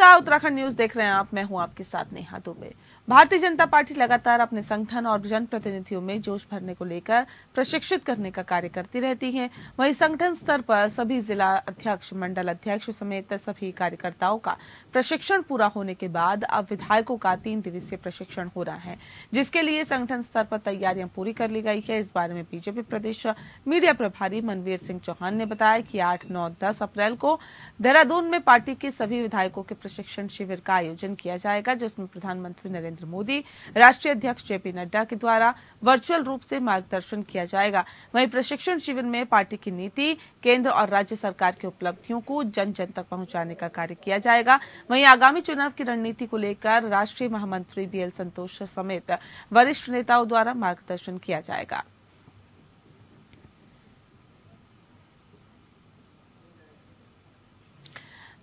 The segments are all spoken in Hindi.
नमस्कार, उत्तराखंड न्यूज देख रहे हैं आप। मैं हूं आपके साथ नेहा दुबे। भारतीय जनता पार्टी लगातार अपने संगठन और जनप्रतिनिधियों में जोश भरने को लेकर प्रशिक्षित करने का कार्य करती रहती है। वहीं संगठन स्तर पर सभी जिला अध्यक्ष, मंडल अध्यक्ष समेत सभी कार्यकर्ताओं का प्रशिक्षण पूरा होने के बाद अब विधायकों का 3 दिवसीय प्रशिक्षण हो रहा है, जिसके लिए संगठन स्तर पर तैयारियां पूरी कर ली गई है। इस बारे में बीजेपी प्रदेश मीडिया प्रभारी मनवीर सिंह चौहान ने बताया कि 8, 9, 10 अप्रैल को देहरादून में पार्टी के सभी विधायकों के प्रशिक्षण शिविर का आयोजन किया जाएगा, जिसमें प्रधानमंत्री नरेंद्र मोदी, राष्ट्रीय अध्यक्ष जेपी नड्डा के द्वारा वर्चुअल रूप से मार्गदर्शन किया जाएगा। वहीं प्रशिक्षण शिविर में पार्टी की नीति, केंद्र और राज्य सरकार की उपलब्धियों को जन जन तक पहुंचाने का कार्य किया जाएगा। वहीं आगामी चुनाव की रणनीति को लेकर राष्ट्रीय महामंत्री बीएल संतोष समेत वरिष्ठ नेताओं द्वारा मार्गदर्शन किया जाएगा।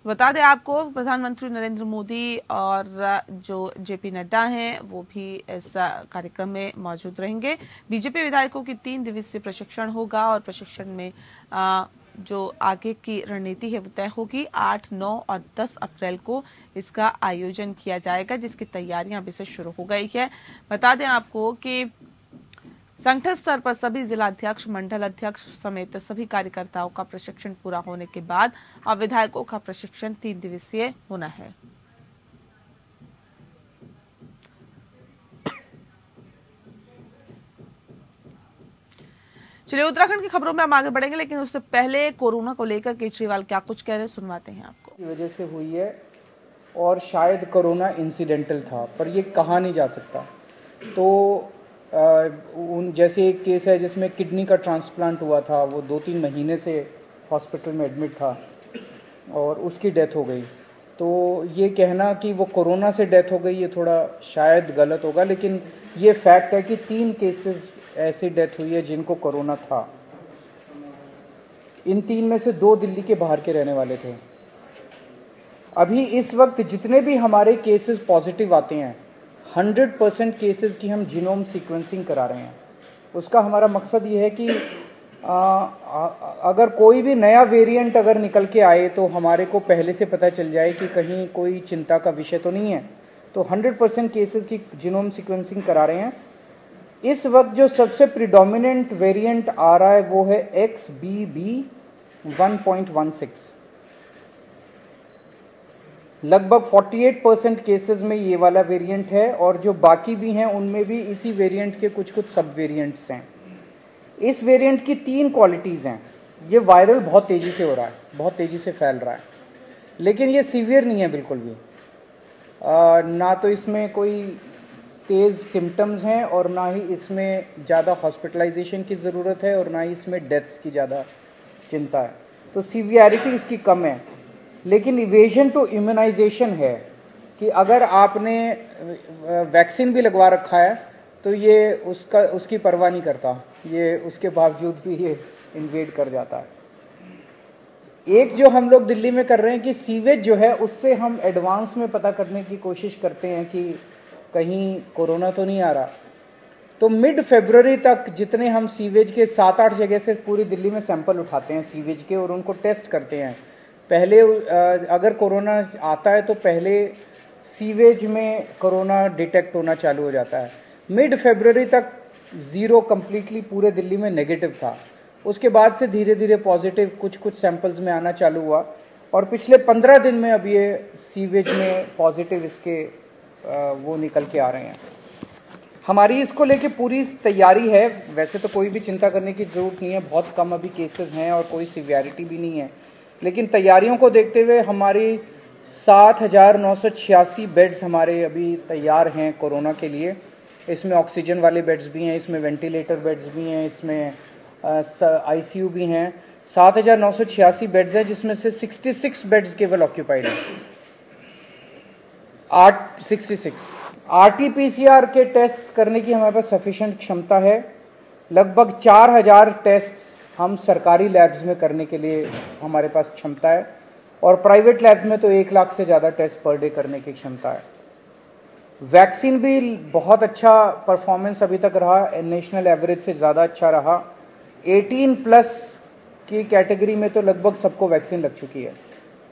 बता दें आपको, प्रधानमंत्री नरेंद्र मोदी और जो जेपी नड्डा हैं वो भी इस कार्यक्रम में मौजूद रहेंगे। बीजेपी विधायकों की 3 दिवसीय प्रशिक्षण होगा और प्रशिक्षण में जो आगे की रणनीति है वो तय होगी। 8, 9 और 10 अप्रैल को इसका आयोजन किया जाएगा, जिसकी तैयारियां अभी से शुरू हो गई है। बता दें आपको कि संगठन स्तर पर सभी जिलाध्यक्ष, मंडल अध्यक्ष समेत सभी कार्यकर्ताओं का प्रशिक्षण पूरा होने के बाद अब विधायकों का प्रशिक्षण 3 दिवसीय होना है। चलिए, उत्तराखंड की खबरों में हम आगे बढ़ेंगे, लेकिन उससे पहले कोरोना को लेकर केजरीवाल क्या कुछ कह रहे हैं सुनवाते हैं आपको। की वजह से हुई है और शायद कोरोना इंसिडेंटल था, पर ये कहा नहीं जा सकता। तो जैसे एक केस है जिसमें किडनी का ट्रांसप्लांट हुआ था, वो 2-3 महीने से हॉस्पिटल में एडमिट था और उसकी डेथ हो गई। तो ये कहना कि वो कोरोना से डेथ हो गई, ये थोड़ा शायद गलत होगा, लेकिन ये फैक्ट है कि 3 केसेस ऐसी डेथ हुई है जिनको कोरोना था। इन 3 में से 2 दिल्ली के बाहर के रहने वाले थे। अभी इस वक्त जितने भी हमारे केसेस पॉजिटिव आते हैं, 100% केसेस की हम जीनोम सीक्वेंसिंग करा रहे हैं। उसका हमारा मकसद ये है कि अगर कोई भी नया वेरिएंट अगर निकल के आए तो हमारे को पहले से पता चल जाए कि कहीं कोई चिंता का विषय तो नहीं है। तो 100% केसेस की जीनोम सीक्वेंसिंग करा रहे हैं। इस वक्त जो सबसे प्रिडोमिनेंट वेरिएंट आ रहा है वो है XBB.1.16। लगभग 48% केसेस में ये वाला वेरिएंट है और जो बाकी भी हैं उनमें भी इसी वेरिएंट के कुछ सब वेरिएंट्स हैं। इस वेरिएंट की 3 क्वालिटीज़ हैं। ये वायरल बहुत तेज़ी से हो रहा है, बहुत तेज़ी से फैल रहा है, लेकिन ये सीवियर नहीं है बिल्कुल भी। ना तो इसमें कोई तेज़ सिम्टम्स हैं और ना ही इसमें ज़्यादा हॉस्पिटलाइजेशन की ज़रूरत है और ना ही इसमें डेथ्स की ज़्यादा चिंता है। तो सीवियरिटी इसकी कम है, लेकिन इवेजन टू इम्यूनाइजेशन है कि अगर आपने वैक्सीन भी लगवा रखा है तो ये उसकी परवाह नहीं करता, ये उसके बावजूद भी ये इन्वेड कर जाता है। एक जो हम लोग दिल्ली में कर रहे हैं कि सीवेज जो है उससे हम एडवांस में पता करने की कोशिश करते हैं कि कहीं कोरोना तो नहीं आ रहा। तो मिड फरवरी तक जितने हम सीवेज के 7-8 जगह से पूरी दिल्ली में सैंपल उठाते हैं सीवेज के और उनको टेस्ट करते हैं। पहले अगर कोरोना आता है तो पहले सीवेज में कोरोना डिटेक्ट होना चालू हो जाता है। मिड फरवरी तक 0 कम्प्लीटली पूरे दिल्ली में नेगेटिव था। उसके बाद से धीरे धीरे पॉजिटिव कुछ सैंपल्स में आना चालू हुआ और पिछले 15 दिन में अब ये सीवेज में पॉजिटिव इसके वो निकल के आ रहे हैं। हमारी इसको लेके पूरी तैयारी है। वैसे तो कोई भी चिंता करने की ज़रूरत नहीं है, बहुत कम अभी केसेस हैं और कोई सीवियरिटी भी नहीं है, लेकिन तैयारियों को देखते हुए हमारी 7,986 बेड्स हमारे अभी तैयार हैं कोरोना के लिए। इसमें ऑक्सीजन वाले बेड्स भी हैं, इसमें वेंटिलेटर बेड्स भी हैं, इसमें आईसीयू भी हैं। 7,986 बेड्स हैं जिसमें से 66 बेड्स केवल ऑक्यूपाइड हैं। 66 RT-PCR के टेस्ट करने की हमारे पास सफिशिएंट क्षमता है। लगभग 4,000 टेस्ट हम सरकारी लैब्स में करने के लिए हमारे पास क्षमता है और प्राइवेट लैब्स में तो 1 लाख से ज़्यादा टेस्ट पर डे करने की क्षमता है। वैक्सीन भी बहुत अच्छा परफॉर्मेंस अभी तक रहा, नेशनल एवरेज से ज़्यादा अच्छा रहा। 18+ की कैटेगरी में तो लगभग सबको वैक्सीन लग चुकी है।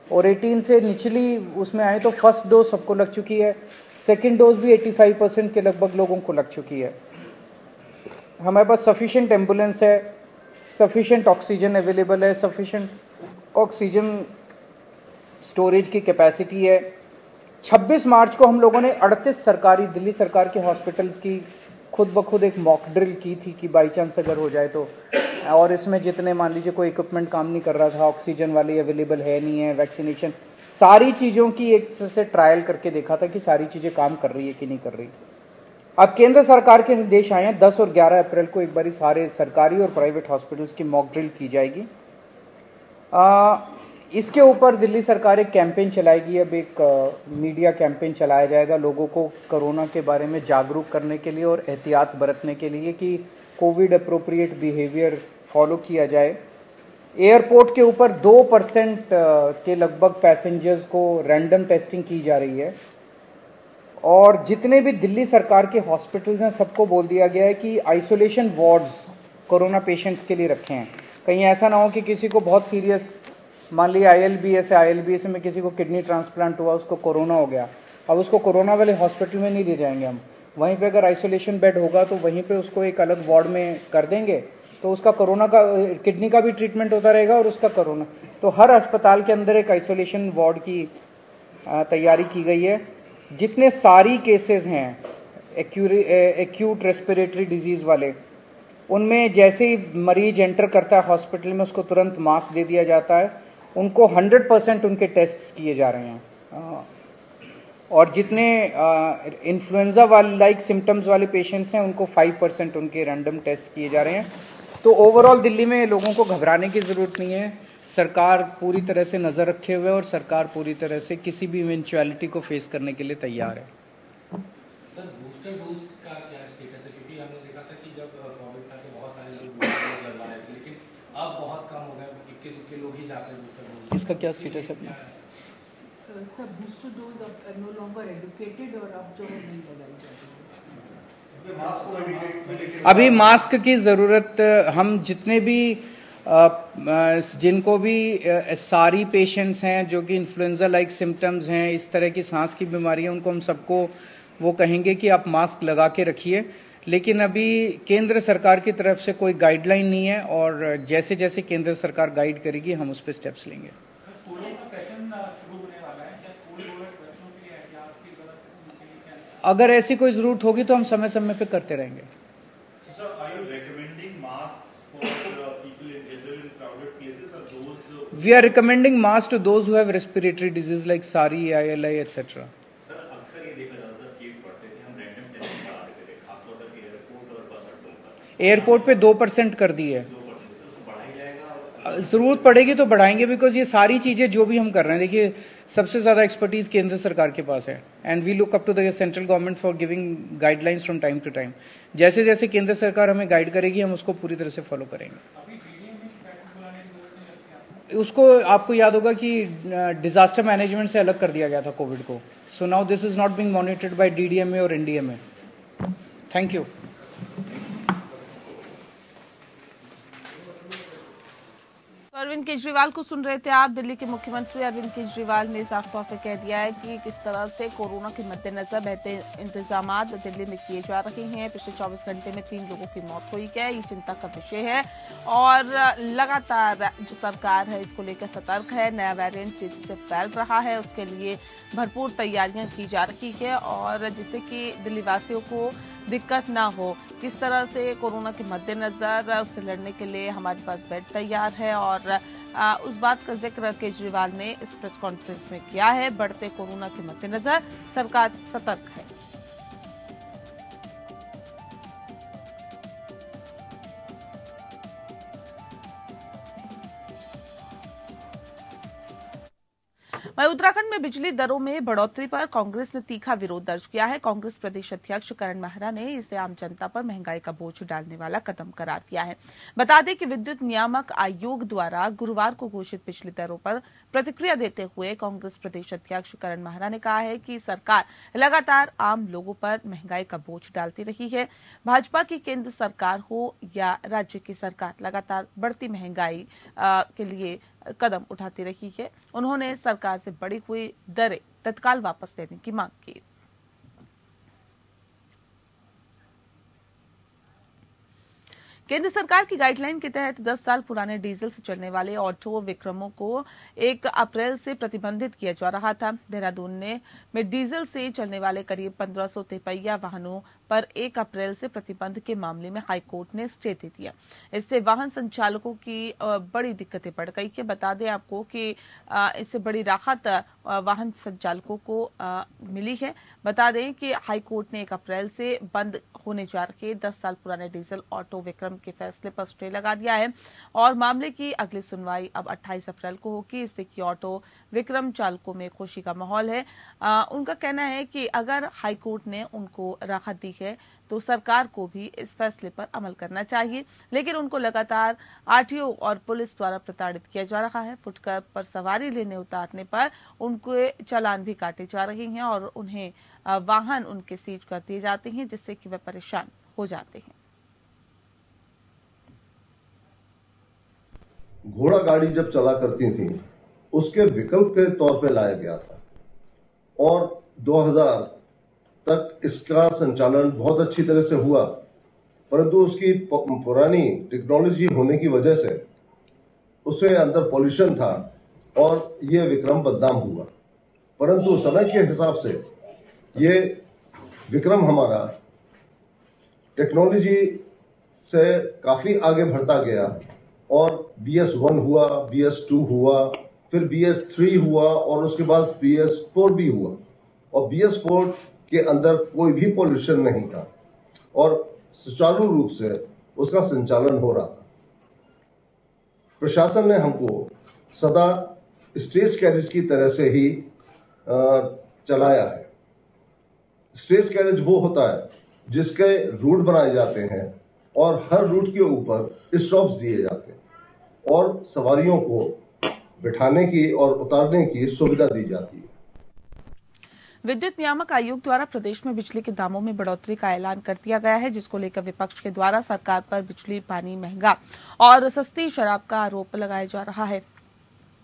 और 18 से निचली उसमें आए तो फर्स्ट डोज सबको लग चुकी है, सेकेंड डोज भी 85% के लगभग लोगों को लग चुकी है। हमारे पास सफिशिएंट एम्बुलेंस है, सफिशिएंट ऑक्सीजन अवेलेबल है, सफिशिएंट ऑक्सीजन स्टोरेज की कैपेसिटी है। 26 मार्च को हम लोगों ने 38 सरकारी दिल्ली सरकार के हॉस्पिटल्स की खुद ब खुद एक मॉक ड्रिल की थी कि बाई चांस अगर हो जाए तो, और इसमें जितने मान लीजिए कोई इक्विपमेंट काम नहीं कर रहा था, ऑक्सीजन वाली अवेलेबल है नहीं है, वैक्सीनेशन, सारी चीज़ों की एक से ट्रायल करके देखा था कि सारी चीज़ें काम कर रही है कि नहीं कर रही। अब केंद्र सरकार के निर्देश आए हैं 10 और 11 अप्रैल को एक बारी सारे सरकारी और प्राइवेट हॉस्पिटल्स की मॉक ड्रिल की जाएगी। इसके ऊपर दिल्ली सरकार एक कैंपेन चलाएगी, अब एक मीडिया कैंपेन चलाया जाएगा लोगों को कोरोना के बारे में जागरूक करने के लिए और एहतियात बरतने के लिए कि कोविड अप्रोप्रिएट बिहेवियर फॉलो किया जाए। एयरपोर्ट के ऊपर 2% के लगभग पैसेंजर्स को रैंडम टेस्टिंग की जा रही है और जितने भी दिल्ली सरकार के हॉस्पिटल्स हैं सबको बोल दिया गया है कि आइसोलेशन वार्ड्स कोरोना पेशेंट्स के लिए रखे हैं। कहीं ऐसा ना हो कि किसी को बहुत सीरियस, मान लिया ILBS में किसी को किडनी ट्रांसप्लांट हुआ, उसको कोरोना हो गया, अब उसको कोरोना वाले हॉस्पिटल में नहीं ले जाएंगे हम, वहीं पे अगर आइसोलेशन बेड होगा तो वहीं पे उसको एक अलग वार्ड में कर देंगे, तो उसका कोरोना का किडनी का भी ट्रीटमेंट होता रहेगा और उसका कोरोना। तो हर अस्पताल के अंदर एक आइसोलेशन वार्ड की तैयारी की गई है। जितने सारी केसेस हैं एक्यूट रेस्पिरेटरी डिजीज वाले, उनमें जैसे ही मरीज एंटर करता है हॉस्पिटल में उसको तुरंत मास्क दे दिया जाता है, उनको 100% उनके टेस्ट्स किए जा रहे हैं। और जितने इन्फ्लुएंजा वाले लाइक सिम्टम्स वाले पेशेंट्स हैं उनको 5% उनके रैंडम टेस्ट किए जा रहे हैं। तो ओवरऑल दिल्ली में लोगों को घबराने की ज़रूरत नहीं है, सरकार पूरी तरह से नज़र रखे हुए और सरकार पूरी तरह से किसी भी इवेंचुअलिटी को फेस करने के लिए तैयार है। सर, बूस्टर डोज का क्या स्टेटस है? क्योंकि हमने देखा था कि जब कोविड था तो बहुत सारे लोग बूस्टर डोज लगवा रहे थे, लेकिन अब बहुत कम हो गए, इक्के लोग ही जाते हैं बूस्टर डोज। इसका क्या स्टेटस है अपना? सब बूस्टर डोज अब नो लॉन्गर एडुकेटेड और अब जो है नहीं लगाई जाती। अभी मास्क की ज़रूरत, हम जितने भी जिनको भी सारी पेशेंट्स हैं जो कि इन्फ्लुएंजा लाइक सिम्टम्स हैं, इस तरह की सांस की बीमारी है, उनको हम सबको वो कहेंगे कि आप मास्क लगा के रखिए। लेकिन अभी केंद्र सरकार की तरफ से कोई गाइडलाइन नहीं है और जैसे जैसे केंद्र सरकार गाइड करेगी हम उस पर स्टेप्स लेंगे। अगर ऐसी कोई ज़रूरत होगी तो हम समय समय पे करते रहेंगे। We are recommending masks to those who have respiratory disease like SARI, ILI, etc. Sir, अक्सर ये देखा जाता है केस बढ़ते थे, हम रैंडम टेस्टिंग करा देते थे, खासतौर पर एयरपोर्ट और बस अड्डों पर। एयरपोर्ट पे 2% कर दी है। 2% उसको बढ़ाया जाएगा? ज़रूरत पड़ेगी तो बढ़ाएंगे, बिकॉज ये सारी चीज़ें जो भी हम कर रहे हैं, देखिए सबसे ज़्यादा एक्सपर्टीज़ केंद्र सरकार के पास है and we look up to the central government for giving guidelines from time to time. जैसे जैसे केंद्र सरकार हमें गाइड करेगी हम उसको पूरी तरह से फॉलो करेंगे। उसको आपको याद होगा कि डिजास्टर मैनेजमेंट से अलग कर दिया गया था कोविड को। So now this is not being monitored by DDMA और NDMA। Thank you. Arvind Kejriwal को सुन रहे थे आप। दिल्ली के मुख्यमंत्री अरविंद केजरीवाल ने साफ तौर पर कह दिया है कि किस तरह से कोरोना के मद्देनजर बेहतर इंतजाम दिल्ली में किए जा रहे हैं। पिछले 24 घंटे में 3 लोगों की मौत हुई है, ये चिंता का विषय है और लगातार जो सरकार है इसको लेकर सतर्क है। नया वेरिएंट तेजी से फैल रहा है, उसके लिए भरपूर तैयारियां की जा रही है और जिससे कि दिल्ली वासियों को दिक्कत ना हो, किस तरह से कोरोना के मद्देनजर उससे लड़ने के लिए हमारे पास बेड तैयार है और उस बात का जिक्र केजरीवाल ने इस प्रेस कॉन्फ्रेंस में किया है। बढ़ते कोरोना के मद्देनजर सरकार सतर्क है। वहीं उत्तराखंड में बिजली दरों में बढ़ोतरी पर कांग्रेस ने तीखा विरोध दर्ज किया है। कांग्रेस प्रदेश अध्यक्ष करण मेहरा ने इसे आम जनता पर महंगाई का बोझ डालने वाला कदम करार दिया है। बता दें कि विद्युत नियामक आयोग द्वारा गुरुवार को घोषित बिजली दरों पर प्रतिक्रिया देते हुए कांग्रेस प्रदेश अध्यक्ष करण मेहरा ने कहा है कि सरकार लगातार आम लोगों पर महंगाई का बोझ डालती रही है। भाजपा की केंद्र सरकार हो या राज्य की सरकार, लगातार बढ़ती महंगाई के लिए कदम उठाती रही है। उन्होंने सरकार से बढ़ी हुई दरें तत्काल वापस लेने की मांग की। केंद्र सरकार की गाइडलाइन के तहत 10 साल पुराने डीजल से चलने वाले ऑटो विक्रमों को 1 अप्रैल से प्रतिबंधित किया जा रहा था। देहरादून में डीजल से चलने वाले करीब 1500 तिपहिया वाहनों पर 1 अप्रैल से प्रतिबंध के मामले में हाईकोर्ट ने स्टे दे दिया। इससे वाहन संचालकों की बड़ी दिक्कतें बढ़ गई है। बता दें आपको कि इससे बड़ी राहत वाहन संचालकों को मिली है। बता दें कि हाईकोर्ट ने 1 अप्रैल से बंद होने जा रहे 10 साल पुराने डीजल ऑटो विक्रम के फैसले पर स्टे लगा दिया है और मामले की अगली सुनवाई अब 28 अप्रैल को होगी। इससे कि ऑटो विक्रम चालकों में खुशी का माहौल है। उनका कहना है कि अगर हाईकोर्ट ने उनको राहत दी है तो सरकार को भी इस फैसले पर अमल करना चाहिए, लेकिन उनको लगातार आरटीओ और पुलिस द्वारा प्रताड़ित किया जा रहा है। फुटकर पर सवारी लेने उतारने पर उनके चालान भी काटे जा रहे हैं और उन्हें वाहन उनके सीज कर दिए जाते हैं, जिससे कि वे परेशान हो जाते हैं। घोड़ा गाड़ी जब चला करती थी उसके विकल्प के तौर पे लाया गया था और 2000 तक इसका संचालन बहुत अच्छी तरह से हुआ, परंतु उसकी पुरानी टेक्नोलॉजी होने की वजह से उसमें अंदर पॉल्यूशन था और ये विक्रम बदनाम हुआ। परंतु समय के हिसाब से ये विक्रम हमारा टेक्नोलॉजी से काफी आगे बढ़ता गया और BS1 हुआ, BS2 हुआ, फिर BS3 हुआ और उसके बाद BS4 भी हुआ और BS4 के अंदर कोई भी पॉल्यूशन नहीं था और सुचारू रूप से उसका संचालन हो रहा था। प्रशासन ने हमको सदा स्टेज कैरेज की तरह से ही चलाया है। स्टेज कैरेज वो होता है जिसके रूट बनाए जाते हैं और हर रूट के ऊपर स्टॉप्स दिए जाते हैं और सवारियों को बिठाने की और उतारने की सुविधा दी जाती है। विद्युत नियामक आयोग द्वारा प्रदेश में बिजली के दामों में बढ़ोतरी का ऐलान कर दिया गया है, जिसको लेकर विपक्ष के द्वारा सरकार पर बिजली पानी महंगा और सस्ती शराब का आरोप लगाया जा रहा है।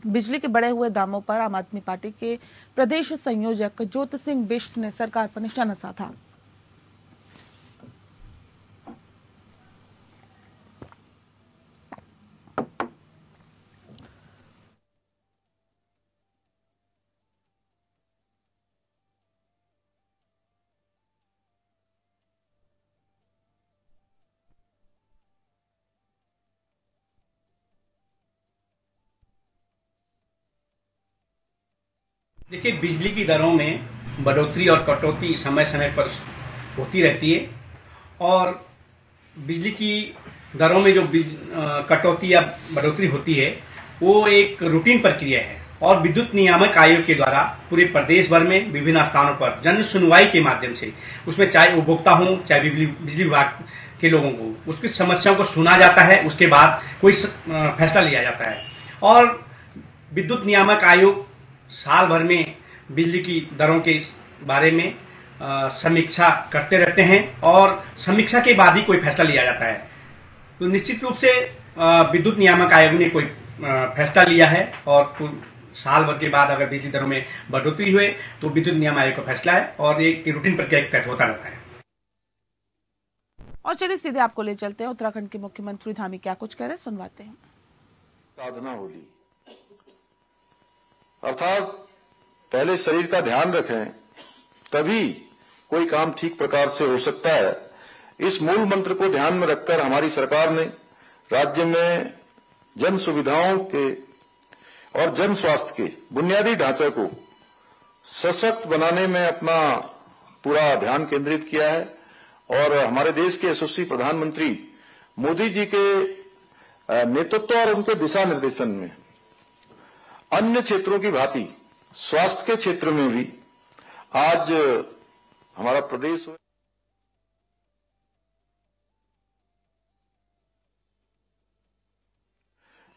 बिजली के बढ़े हुए दामों पर आम आदमी पार्टी के प्रदेश संयोजक ज्योति सिंह बिष्ट ने सरकार पर निशाना साधा। देखिए, बिजली की दरों में बढ़ोतरी और कटौती समय समय पर होती रहती है और बिजली की दरों में जो कटौती या बढ़ोतरी होती है वो एक रूटीन प्रक्रिया है और विद्युत नियामक आयोग के द्वारा पूरे प्रदेश भर में विभिन्न स्थानों पर जन सुनवाई के माध्यम से उसमें चाहे उपभोक्ता हो चाहे बिजली विभाग के लोगों को उसकी समस्याओं को सुना जाता है। उसके बाद कोई फैसला लिया जाता है और विद्युत नियामक आयोग साल भर में बिजली की दरों के बारे में समीक्षा करते रहते हैं और समीक्षा के बाद ही कोई फैसला लिया जाता है। तो निश्चित रूप से विद्युत नियामक आयोग ने कोई फैसला लिया है और साल भर के बाद अगर बिजली दरों में बढ़ोतरी हुए तो विद्युत नियामक आयोग का फैसला है और एक रूटीन प्रक्रिया के तहत होता रहता है। और चलिए सीधे आपको ले चलते हैं उत्तराखंड के मुख्यमंत्री धामी क्या कुछ कह रहे हैं, सुनवाते हैं। साधना होली अर्थात पहले शरीर का ध्यान रखें तभी कोई काम ठीक प्रकार से हो सकता है। इस मूल मंत्र को ध्यान में रखकर हमारी सरकार ने राज्य में जन सुविधाओं के और जन स्वास्थ्य के बुनियादी ढांचे को सशक्त बनाने में अपना पूरा ध्यान केंद्रित किया है और हमारे देश के यशस्वी प्रधानमंत्री मोदी जी के नेतृत्व और उनके दिशा निर्देशन में अन्य क्षेत्रों की भांति स्वास्थ्य के क्षेत्र में भी आज हमारा प्रदेश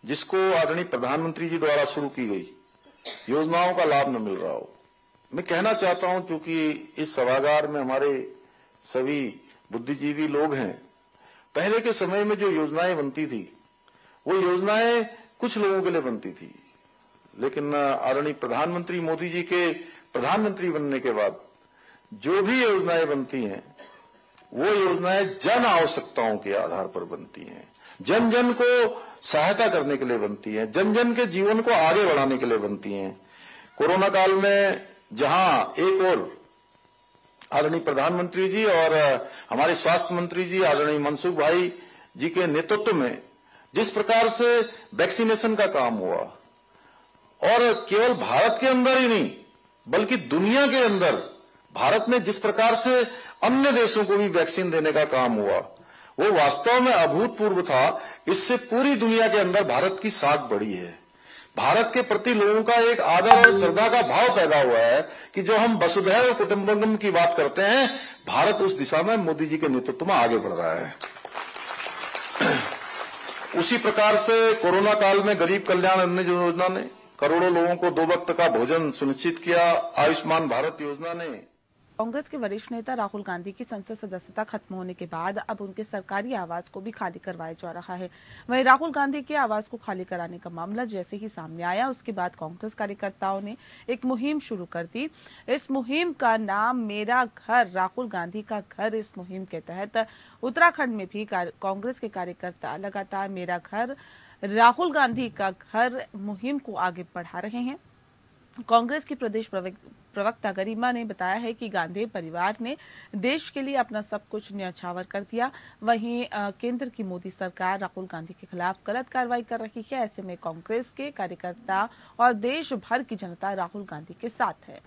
जिसको आदरणीय प्रधानमंत्री जी द्वारा शुरू की गई योजनाओं का लाभ न मिल रहा हो। मैं कहना चाहता हूं क्योंकि इस सभागार में हमारे सभी बुद्धिजीवी लोग हैं, पहले के समय में जो योजनाएं बनती थी वो योजनाएं कुछ लोगों के लिए बनती थी, लेकिन आदरणीय प्रधानमंत्री मोदी जी के प्रधानमंत्री बनने के बाद जो भी योजनाएं बनती हैं वो योजनाएं जन आवश्यकताओं के आधार पर बनती हैं, जन जन को सहायता करने के लिए बनती हैं, जन जन के जीवन को आगे बढ़ाने के लिए बनती हैं। कोरोना काल में जहां एक ओर आदरणीय प्रधानमंत्री जी और हमारे स्वास्थ्य मंत्री जी आदरणीय मनसुख भाई जी के नेतृत्व में जिस प्रकार से वैक्सीनेशन का काम हुआ, और केवल भारत के अंदर ही नहीं बल्कि दुनिया के अंदर भारत ने जिस प्रकार से अन्य देशों को भी वैक्सीन देने का काम हुआ, वो वास्तव में अभूतपूर्व था। इससे पूरी दुनिया के अंदर भारत की साख बढ़ी है। भारत के प्रति लोगों का एक आदर और श्रद्धा का भाव पैदा हुआ है कि जो हम वसुधैव कुटुंबकम की बात करते हैं, भारत उस दिशा में मोदी जी के नेतृत्व में आगे बढ़ रहा है। उसी प्रकार से कोरोना काल में गरीब कल्याण अन्न योजना ने करोड़ों लोगों को 2 वक्त का भोजन सुनिश्चित किया। आयुष्मान भारत योजना ने कांग्रेस के वरिष्ठ नेता राहुल गांधी की संसद सदस्यता खत्म होने के बाद अब उनके सरकारी आवास को भी खाली करवाया जा रहा है। वहीं राहुल गांधी के आवास को खाली कराने का मामला जैसे ही सामने आया, उसके बाद कांग्रेस कार्यकर्ताओं ने एक मुहिम शुरू कर दी। इस मुहिम का नाम मेरा घर राहुल गांधी का घर। इस मुहिम के तहत उत्तराखंड में भी कांग्रेस के कार्यकर्ता लगातार मेरा घर राहुल गांधी का घर मुहिम को आगे बढ़ा रहे हैं। कांग्रेस की प्रदेश प्रवक्ता गरिमा ने बताया है कि गांधी परिवार ने देश के लिए अपना सब कुछ न्यौछावर कर दिया। वहीं केंद्र की मोदी सरकार राहुल गांधी के खिलाफ गलत कार्रवाई कर रही है। ऐसे में कांग्रेस के कार्यकर्ता और देश भर की जनता राहुल गांधी के साथ है।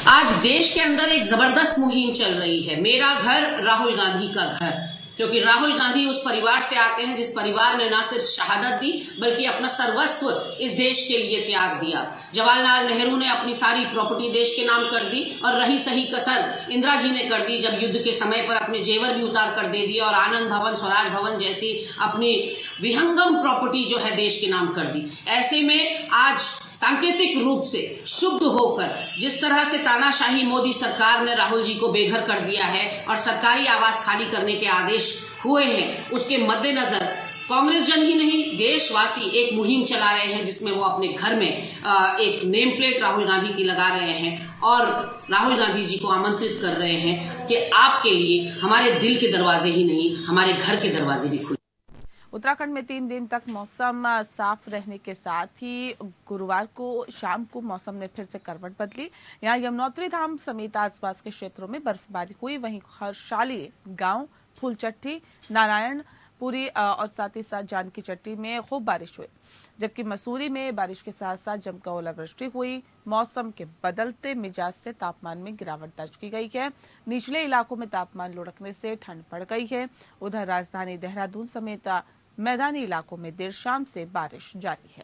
आज देश के अंदर एक जबरदस्त मुहिम चल रही है, मेरा घर राहुल गांधी का घर, क्योंकि राहुल गांधी उस परिवार से आते हैं जिस परिवार ने न सिर्फ शहादत दी बल्कि अपना सर्वस्व इस देश के लिए त्याग दिया। जवाहरलाल नेहरू ने अपनी सारी प्रॉपर्टी देश के नाम कर दी और रही सही कसर इंदिरा जी ने कर दी, जब युद्ध के समय पर अपने जेवर भी उतार कर दे दिए और आनंद भवन, स्वराज भवन जैसी अपनी विहंगम प्रॉपर्टी जो है देश के नाम कर दी। ऐसे में आज सांकेतिक रूप से शुद्ध होकर जिस तरह से तानाशाही मोदी सरकार ने राहुल जी को बेघर कर दिया है और सरकारी आवास खाली करने के आदेश हुए हैं, उसके मद्देनजर कांग्रेस जन ही नहीं देशवासी एक मुहिम चला रहे हैं जिसमें वो अपने घर में एक नेम प्लेट राहुल गांधी की लगा रहे हैं और राहुल गांधी जी को आमंत्रित कर रहे हैं कि आपके लिए हमारे दिल के दरवाजे ही नहीं हमारे घर के दरवाजे भी खुले। उत्तराखंड में 3 दिन तक मौसम साफ रहने के साथ ही गुरुवार को शाम को मौसम ने फिर से करवट बदली। यहाँ यमुनोत्री धाम समेत आसपास के क्षेत्रों में बर्फबारी हुई। वहीं हर्षाली गांव, फूलचट्टी, नारायणपुरी और साथ ही साथ जानकी चट्टी में खूब बारिश हुई, जबकि मसूरी में बारिश के साथ साथ जमकर ओलावृष्टि हुई। मौसम के बदलते मिजाज से तापमान में गिरावट दर्ज की गई है। निचले इलाकों में तापमान लुढ़कने से ठंड बढ़ गई है। उधर राजधानी देहरादून समेत मैदानी इलाकों में देर शाम से बारिश जारी है।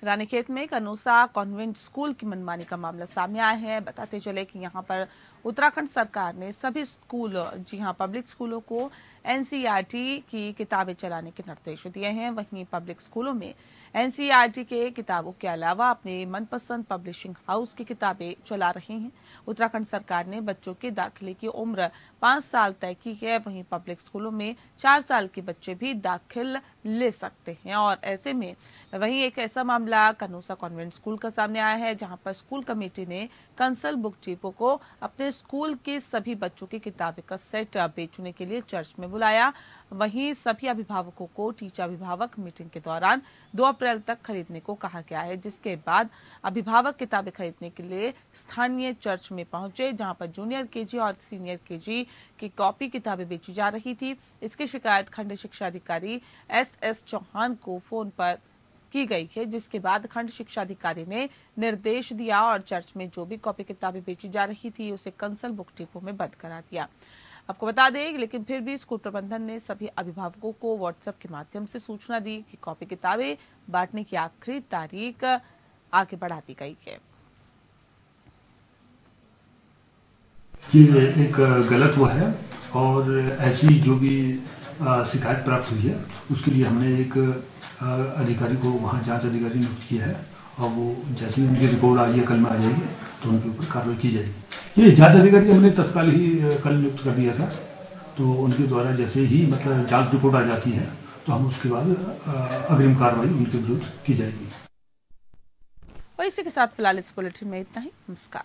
रानीखेत में कनूसा कॉन्वेंट स्कूल की मनमानी का मामला सामने आया है। बताते चले कि यहां पर उत्तराखंड सरकार ने सभी स्कूल, जी हां, पब्लिक स्कूलों को एनसीईआरटी की किताबें चलाने के निर्देश दिए हैं। वहीं पब्लिक स्कूलों में एनसीईआरटी के किताबों के अलावा अपने मनपसंद पब्लिशिंग हाउस की किताबें चला रही हैं। उत्तराखंड सरकार ने बच्चों के दाखिले की उम्र 5 साल तय की है। वहीं पब्लिक स्कूलों में 4 साल के बच्चे भी दाखिल ले सकते हैं। और ऐसे में वहीं एक ऐसा मामला कनूसा कॉन्वेंट स्कूल का सामने आया है, जहां पर स्कूल कमेटी ने कंसल बुक डिपो को अपने स्कूल के सभी बच्चों की किताबें का सेट बेचने के लिए चर्च में बुलाया। वहीं सभी अभिभावकों को टीचर अभिभावक मीटिंग के दौरान 2 अप्रैल तक खरीदने को कहा गया है, जिसके बाद अभिभावक किताबें खरीदने के लिए स्थानीय चर्च में पहुंचे, जहां पर जूनियर केजी और सीनियर केजी की कॉपी किताबें बेची जा रही थी। इसकी शिकायत खंड शिक्षा अधिकारी एस चौहान को फोन पर की गई है, जिसके बाद खंड शिक्षा अधिकारी ने निर्देश दिया और चर्च में जो भी कॉपी किताबें बेची जा रही थी उसे कंसल बुक डिपो में बंद करा दिया। आपको बता दें, लेकिन फिर भी स्कूल प्रबंधन ने सभी अभिभावकों को व्हाट्सएप के माध्यम से सूचना दी कि कॉपी किताबें बांटने की आखिरी तारीख आगे बढ़ा दी गई है। ये एक गलत वो है और ऐसी जो भी शिकायत प्राप्त हुई है उसके लिए हमने एक अधिकारी को वहाँ जांच अधिकारी नियुक्त किया है और वो जैसे ही उनकी रिपोर्ट आ है, कल में आ जाएगी, तो उनके ऊपर कार्रवाई की जाएगी। ये जांच अधिकारी हमने तत्काल ही कल नियुक्त कर दिया था, तो उनके द्वारा जैसे ही मतलब जांच रिपोर्ट आ जाती है तो हम उसके बाद अग्रिम कार्रवाई उनके विरुद्ध की जाएगी। और इसी के साथ फिलहाल इस बुलेटिन में इतना ही। नमस्कार।